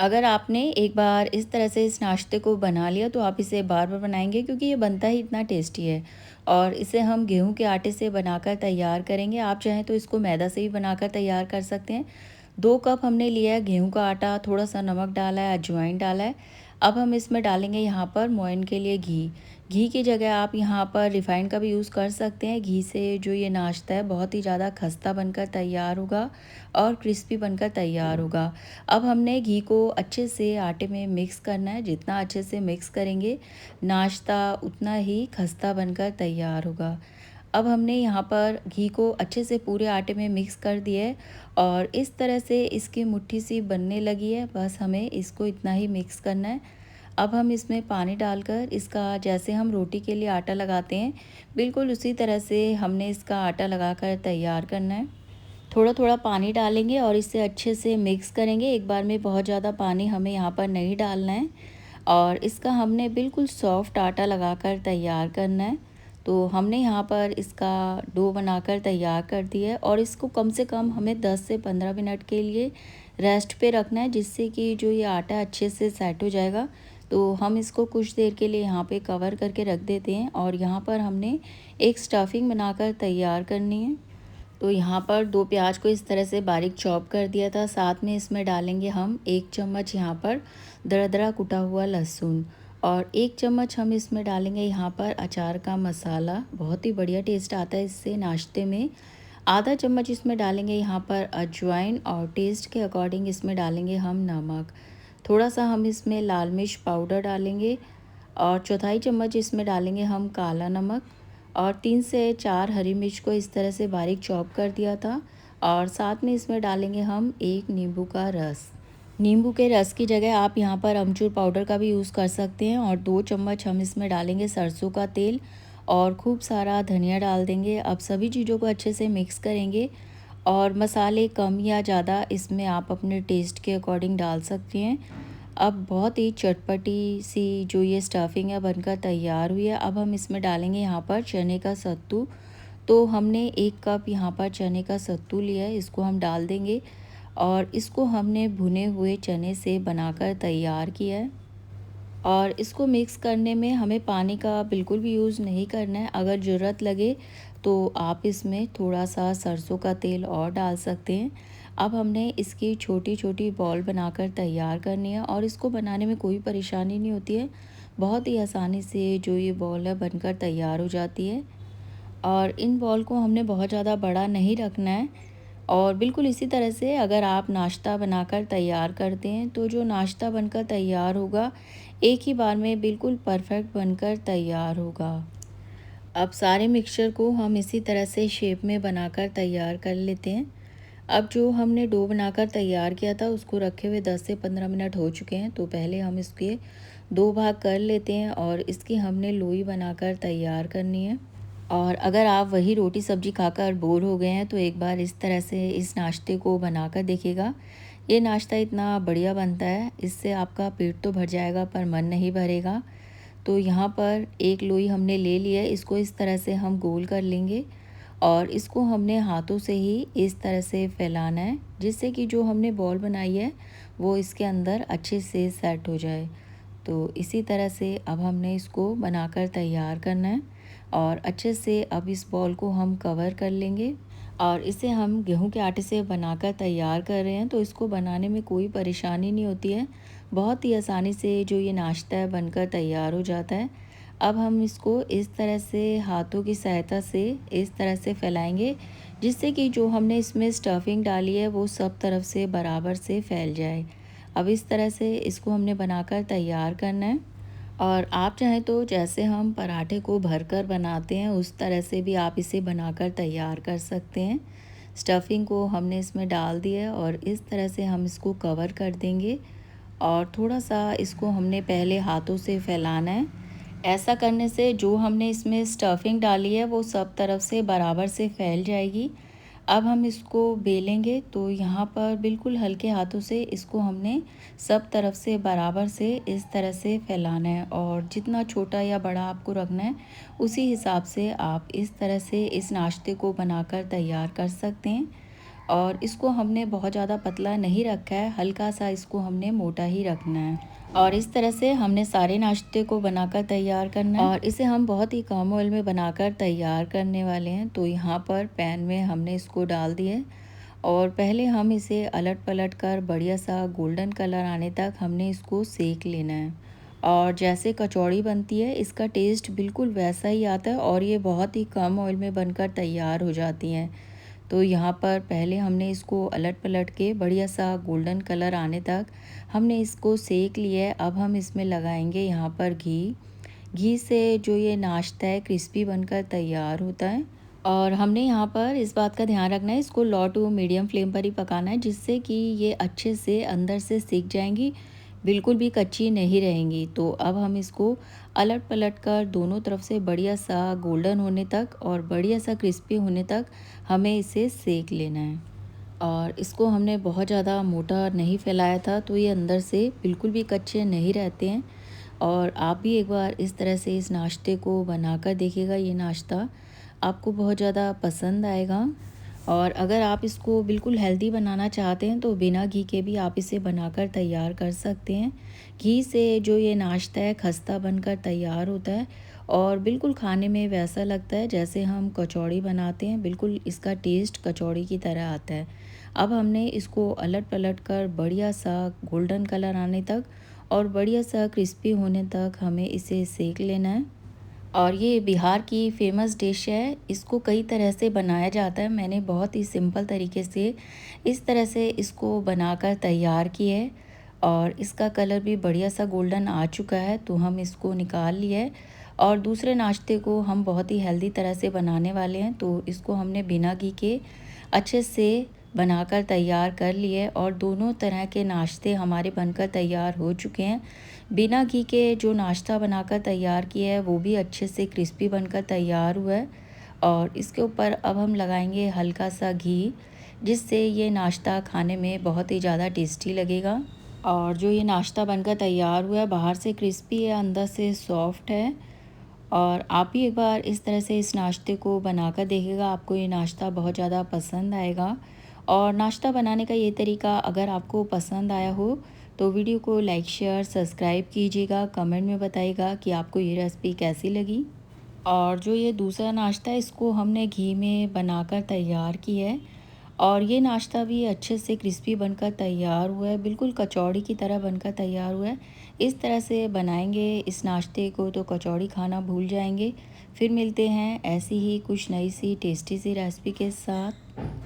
अगर आपने एक बार इस तरह से इस नाश्ते को बना लिया तो आप इसे बार-बार बनाएँगे क्योंकि ये बनता ही इतना टेस्टी है। और इसे हम गेहूँ के आटे से बनाकर तैयार करेंगे। आप चाहें तो इसको मैदा से भी बनाकर तैयार कर सकते हैं। 2 कप हमने लिया है गेहूँ का आटा, थोड़ा-सा नमक डाला है, अजवाइन डाला है। अब हम इसमें डालेंगे यहाँ पर मोयन के लिए घी। घी की जगह आप यहाँ पर रिफ़ाइंड का भी यूज़ कर सकते हैं। घी से जो ये नाश्ता है बहुत ही ज़्यादा खस्ता बनकर तैयार होगा और क्रिस्पी बनकर तैयार होगा। अब हमने घी को अच्छे से आटे में मिक्स करना है। जितना अच्छे से मिक्स करेंगे नाश्ता उतना ही खस्ता बनकर तैयार होगा। अब हमने यहाँ पर घी को अच्छे से पूरे आटे में मिक्स कर दिया है और इस तरह से इसकी मुट्ठी सी बनने लगी है। बस हमें इसको इतना ही मिक्स करना है। अब हम इसमें पानी डालकर इसका जैसे हम रोटी के लिए आटा लगाते हैं बिल्कुल उसी तरह से हमने इसका आटा लगाकर तैयार करना है। थोड़ा-थोड़ा पानी डालेंगे और इसे अच्छे से मिक्स करेंगे। एक बार में बहुत ज़्यादा पानी हमें यहाँ पर नहीं डालना है और इसका हमने बिल्कुल सॉफ्ट आटा लगाकर तैयार करना है। तो हमने यहाँ पर इसका डो बनाकर तैयार कर दिया है और इसको कम से कम हमें 10 से 15 मिनट के लिए रेस्ट पे रखना है जिससे कि जो ये आटा अच्छे से सेट हो जाएगा। तो हम इसको कुछ देर के लिए यहाँ पे कवर करके रख देते हैं और यहाँ पर हमने एक स्टफिंग बनाकर तैयार करनी है। तो यहाँ पर 2 प्याज को इस तरह से बारीक चॉप कर दिया था। साथ में इसमें डालेंगे हम 1 चम्मच यहाँ पर दरदरा कुटा हुआ लहसुन और 1 चम्मच हम इसमें डालेंगे यहाँ पर अचार का मसाला। बहुत ही बढ़िया टेस्ट आता है इससे नाश्ते में। आधा चम्मच इसमें डालेंगे यहाँ पर अजवाइन और टेस्ट के अकॉर्डिंग इसमें डालेंगे हम नमक। थोड़ा-सा हम इसमें लाल मिर्च पाउडर डालेंगे और चौथाई चम्मच इसमें डालेंगे हम काला नमक और 3 से 4 हरी मिर्च को इस तरह से बारीक चॉप कर दिया था और साथ में इसमें डालेंगे हम 1 नींबू का रस। नींबू के रस की जगह आप यहाँ पर अमचूर पाउडर का भी यूज़ कर सकते हैं और 2 चम्मच हम इसमें डालेंगे सरसों का तेल और खूब सारा धनिया डाल देंगे। अब सभी चीज़ों को अच्छे से मिक्स करेंगे और मसाले कम या ज़्यादा इसमें आप अपने टेस्ट के अकॉर्डिंग डाल सकते हैं। अब बहुत ही चटपटी सी जो ये स्टफिंग है बनकर तैयार हुई है। अब हम इसमें डालेंगे यहाँ पर चने का सत्तू। तो हमने 1 कप यहाँ पर चने का सत्तू लिया है, इसको हम डाल देंगे और इसको हमने भुने हुए चने से बनाकर तैयार किया है। और इसको मिक्स करने में हमें पानी का बिल्कुल भी यूज़ नहीं करना है। अगर ज़रूरत लगे तो आप इसमें थोड़ा-सा सरसों का तेल और डाल सकते हैं। अब हमने इसकी छोटी-छोटी बॉल बनाकर तैयार करनी है और इसको बनाने में कोई परेशानी नहीं होती है। बहुत ही आसानी से जो ये बॉल है बनकर तैयार हो जाती है। और इन बॉल को हमने बहुत ज़्यादा बड़ा नहीं रखना है और बिल्कुल इसी तरह से अगर आप नाश्ता बनाकर तैयार करते हैं तो जो नाश्ता बनकर तैयार होगा एक ही बार में बिल्कुल परफेक्ट बनकर तैयार होगा। अब सारे मिक्सचर को हम इसी तरह से शेप में बनाकर तैयार कर लेते हैं। अब जो हमने डो बनाकर तैयार किया था उसको रखे हुए 10 से 15 मिनट हो चुके हैं। तो पहले हम इसके 2 भाग कर लेते हैं और इसकी हमने लोई बनाकर तैयार करनी है। और अगर आप वही रोटी सब्जी खाकर बोर हो गए हैं तो एक बार इस तरह से इस नाश्ते को बनाकर देखिएगा। ये नाश्ता इतना बढ़िया बनता है, इससे आपका पेट तो भर जाएगा पर मन नहीं भरेगा। तो यहाँ पर एक लोई हमने ले लिया है, इसको इस तरह से हम गोल कर लेंगे और इसको हमने हाथों से ही इस तरह से फैलाना है जिससे कि जो हमने बॉल बनाई है वो इसके अंदर अच्छे से सेट हो जाए। तो इसी तरह से अब हमने इसको बनाकर तैयार करना है और अच्छे से अब इस बॉल को हम कवर कर लेंगे और इसे हम गेहूं के आटे से बनाकर तैयार कर रहे हैं तो इसको बनाने में कोई परेशानी नहीं होती है। बहुत ही आसानी से जो ये नाश्ता है बनकर तैयार हो जाता है। अब हम इसको इस तरह से हाथों की सहायता से इस तरह से फैलाएंगे जिससे कि जो हमने इसमें स्टफिंग डाली है वो सब तरफ से बराबर से फैल जाए। अब इस तरह से इसको हमने बनाकर तैयार करना है और आप चाहें तो जैसे हम पराठे को भरकर बनाते हैं उस तरह से भी आप इसे बनाकर तैयार कर सकते हैं। स्टफिंग को हमने इसमें डाल दिया है और इस तरह से हम इसको कवर कर देंगे और थोड़ा-सा इसको हमने पहले हाथों से फैलाना है। ऐसा करने से जो हमने इसमें स्टफिंग डाली है वो सब तरफ से बराबर से फैल जाएगी। अब हम इसको बेलेंगे तो यहाँ पर बिल्कुल हल्के हाथों से इसको हमने सब तरफ से बराबर से इस तरह से फैलाना है और जितना छोटा या बड़ा आपको रखना है उसी हिसाब से आप इस तरह से इस नाश्ते को बनाकर तैयार कर सकते हैं। और इसको हमने बहुत ज़्यादा पतला नहीं रखा है, हल्का सा इसको हमने मोटा ही रखना है। और इस तरह से हमने सारे नाश्ते को बनाकर तैयार करना है और इसे हम बहुत ही कम ऑयल में बनाकर तैयार करने वाले हैं। तो यहाँ पर पैन में हमने इसको डाल दिया और पहले हम इसे अलट पलट कर बढ़िया सा गोल्डन कलर आने तक हमने इसको सेक लेना है। और जैसे कचौड़ी बनती है इसका टेस्ट बिल्कुल वैसा ही आता है और ये बहुत ही कम ऑयल में बनकर तैयार हो जाती हैं। तो यहाँ पर पहले हमने इसको अलट पलट के बढ़िया सा गोल्डन कलर आने तक हमने इसको सेक लिया है। अब हम इसमें लगाएंगे यहाँ पर घी। घी से जो ये नाश्ता है क्रिस्पी बनकर तैयार होता है। और हमने यहाँ पर इस बात का ध्यान रखना है, इसको लो टू मीडियम फ्लेम पर ही पकाना है, जिससे कि ये अच्छे से अंदर से सीख जाएंगी, बिल्कुल भी कच्ची नहीं रहेंगी। तो अब हम इसको अलट पलट कर दोनों तरफ से बढ़िया सा गोल्डन होने तक और बढ़िया सा क्रिस्पी होने तक हमें इसे सेक लेना है। और इसको हमने बहुत ज़्यादा मोटा नहीं फैलाया था, तो ये अंदर से बिल्कुल भी कच्चे नहीं रहते हैं। और आप भी एक बार इस तरह से इस नाश्ते को बनाकर देखिएगा, ये नाश्ता आपको बहुत ज़्यादा पसंद आएगा। और अगर आप इसको बिल्कुल हेल्दी बनाना चाहते हैं तो बिना घी के भी आप इसे बनाकर तैयार कर सकते हैं। घी से जो ये नाश्ता है खस्ता बनकर तैयार होता है और बिल्कुल खाने में वैसा लगता है जैसे हम कचौड़ी बनाते हैं, बिल्कुल इसका टेस्ट कचौड़ी की तरह आता है। अब हमने इसको अलट पलट कर बढ़िया सा गोल्डन कलर आने तक और बढ़िया सा क्रिस्पी होने तक हमें इसे सेक लेना है। और ये बिहार की फ़ेमस डिश है, इसको कई तरह से बनाया जाता है। मैंने बहुत ही सिंपल तरीके से इस तरह से इसको बनाकर तैयार की है और इसका कलर भी बढ़िया सा गोल्डन आ चुका है, तो हम इसको निकाल लिए है। और दूसरे नाश्ते को हम बहुत ही हेल्दी तरह से बनाने वाले हैं, तो इसको हमने बिना घी के अच्छे से बनाकर तैयार कर लिए और दोनों तरह के नाश्ते हमारे बनकर तैयार हो चुके हैं। बिना घी के जो नाश्ता बनाकर तैयार किया है वो भी अच्छे से क्रिस्पी बनकर तैयार हुआ है। और इसके ऊपर अब हम लगाएंगे हल्का सा घी, जिससे ये नाश्ता खाने में बहुत ही ज़्यादा टेस्टी लगेगा। और जो ये नाश्ता बनकर तैयार हुआ है बाहर से क्रिस्पी है, अंदर से सॉफ्ट है। और आप भी एक बार इस तरह से इस नाश्ते को बनाकर देखिएगा, आपको ये नाश्ता बहुत ज़्यादा पसंद आएगा। और नाश्ता बनाने का ये तरीका अगर आपको पसंद आया हो तो वीडियो को लाइक शेयर सब्सक्राइब कीजिएगा, कमेंट में बताइएगा कि आपको ये रेसिपी कैसी लगी। और जो ये दूसरा नाश्ता है इसको हमने घी में बनाकर तैयार किया है और ये नाश्ता भी अच्छे से क्रिस्पी बनकर तैयार हुआ है, बिल्कुल कचौड़ी की तरह बनकर तैयार हुआ है। इस तरह से बनाएंगे इस नाश्ते को तो कचौड़ी खाना भूल जाएंगे। फिर मिलते हैं ऐसी ही कुछ नई सी टेस्टी सी रेसिपी के साथ।